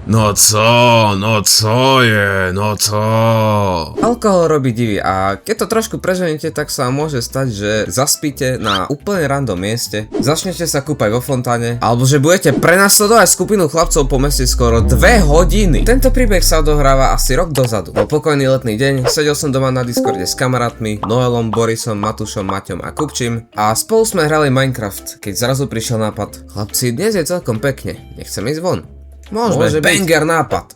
No co je, no co? Alkohol robí divy a keď to trošku preženete, tak sa môže stať, že zaspíte na úplne random mieste, začnete sa kúpať vo fontáne, alebo že budete prenasledovať skupinu chlapcov po meste skoro 2 hodiny. Tento príbeh sa odohráva asi rok dozadu. Bol pokojný letný deň, sedel som doma na Discorde s kamarátmi, Noelom, Borisom, Matušom, Maťom a Kupčím a spolu sme hrali Minecraft, keď zrazu prišiel nápad. Chlapci, dnes je celkom pekne, nechcem ísť von. Môže banger nápad.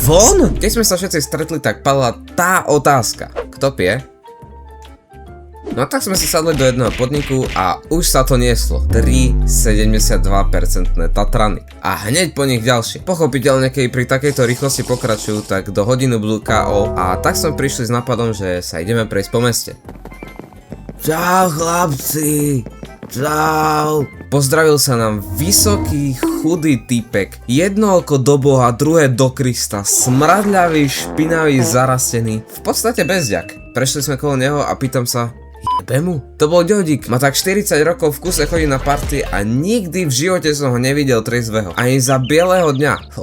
Von? Keď sme sa všetci stretli, tak padla tá otázka. Kto pije? No tak sme si sadli do jedného podniku a už sa to nieslo. 3,72% Tatrany. A hneď po nich ďalšie. Pochopiteľne, keď pri takejto rýchlosti pokračujú, tak do hodinu budú KO a tak sme prišli s nápadom, že sa ideme prejsť po meste. Čau chlapci! Čau! Pozdravil sa nám vysoký, chudý typek. Jedno oko do Boha, druhé do Krista. Smradľavý, špinavý, zarastený. V podstate bezďak. Prešli sme kolo neho a pýtam sa, jebe mu? To bol Ďodík. Má tak 40 rokov, v kuse chodí na party a nikdy v živote som ho nevidel triezveho. Ani za bieleho dňa.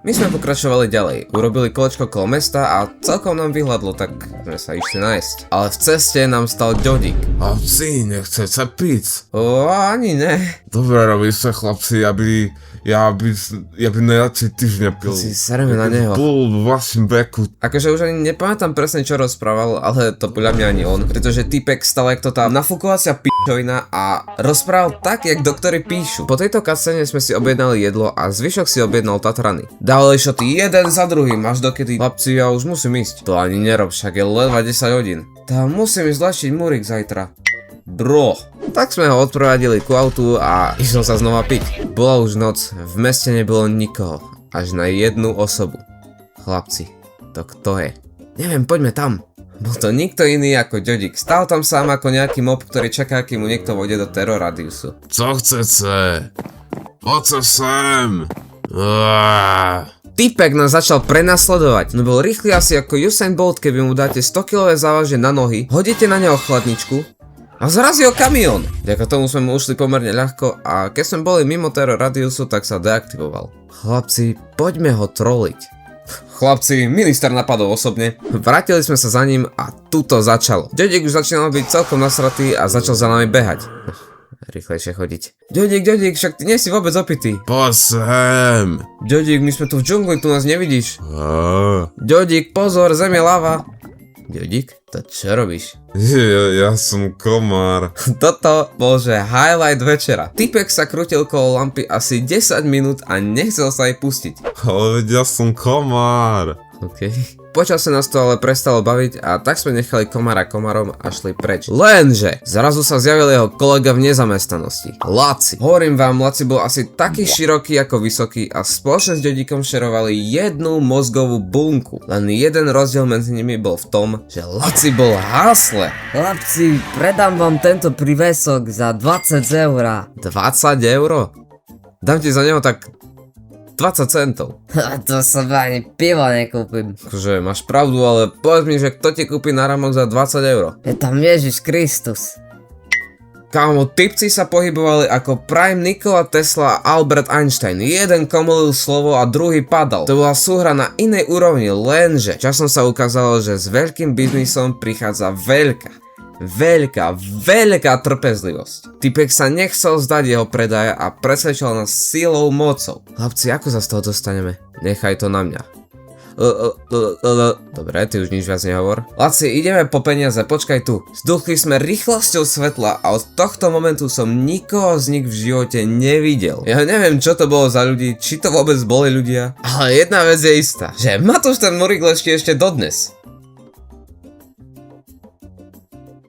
My sme pokračovali ďalej. Urobili kolečko kolo mesta a celkom nám vyhľadlo, tak sme sa išli nájsť. Ale v ceste nám stal Ďodík. Chlapci, nechcete piť? Ani ne. Dobre robí sa chlapci, ja by najradšej týždňa pil. Si sereme na neho. Bol v vašim veku. Akože už ani nepamätám presne čo rozprával, ale to podľa mňa ani on. Pretože týpek stal jak to tá nafúkovacia pičovina a rozprával tak, jak doktori píšu. Po tejto cutscene sme si objednali jedlo a zvyšok si objednal Tatrany. Dávali šoty jeden za druhým, až dokedy chlapci, ja už musím ísť. To ani nerob, však je ledva 10 hodín. Tá musím ísť zlačiť múrik zajtra. Bro. Tak sme ho odprovadili ku autu a išiel sa znova piť. Bola už noc, v meste nebolo nikoho, až na jednu osobu. Chlapci, to kto je? Neviem, poďme tam. Bol to nikto iný ako Ďodík. Stál tam sám ako nejaký mob, ktorý čaká, kým mu niekto vojde do terror radiusu. Co chcete? Poďte sem. Týpek nás začal prenasledovať, no bol rýchly asi ako Usain Bolt, keby mu dáte 100-kilové závažie na nohy, hodíte na neho chladničku a zrazí ho kamión. Vďaka tomu sme mu ušli pomerne ľahko a keď sme boli mimo terror radiusu, tak sa deaktivoval. Chlapci, poďme ho troliť. Chlapci, minister napadol osobne. Vrátili sme sa za ním a tu to začalo. Ďodík už začínal byť celkom nasratý a začal za nami behať. Rýchlejšie chodiť. Ďodík, však ty nie si vôbec opitý. Poď sem. Ďodík, my sme tu v džungli, tu nás nevidíš. Ďodík, pozor, zem je lava. Ďodík, to čo robíš? Ja som komár. Toto bol že highlight večera. Typek sa krútil kolo lampy asi 10 minút a nechcel sa jej pustiť. Ale veď ja som komár. OK. Počasie nás to ale prestalo baviť a tak sme nechali komára komárom a šli preč. Lenže zrazu sa zjavil jeho kolega v nezamestnanosti. Laci. Hovorím vám, Laci bol asi taký široký ako vysoký a spoločne s Ďodíkom šerovali jednu mozgovú bunku. Len jeden rozdiel medzi nimi bol v tom, že Laci bol hasle. Chlapci, predám vám tento prívesok za 20 eur. 20 eur? Dám ti za neho tak 20 centov. To sa ani pivo nekúpim. Akože máš pravdu, ale povedz mi, že kto ti kúpi náramok za 20 eur? Je tam Ježiš Kristus. Kámo, typci sa pohybovali ako Prime Nikola Tesla a Albert Einstein. Jeden komolil slovo a druhý padal. To bola súhra na inej úrovni, lenže časom sa ukázalo, že s veľkým biznisom prichádza veľká trpezlivosť. Typek sa nechcel zdať jeho predaja a presvedčil nás silou mocou. Chlapci, ako sa z toho dostaneme? Nechaj to na mňa. Dobre, ty už nič viac nehovor. Laci, ideme po peniaze, počkaj tu. Zduchli sme rýchlosťou svetla a od tohto momentu som nikoho z nich v živote nevidel. Ja neviem, čo to bolo za ľudí, či to vôbec boli ľudia. Ale jedna vec je istá, že Matúš ten Murik leží ešte dodnes.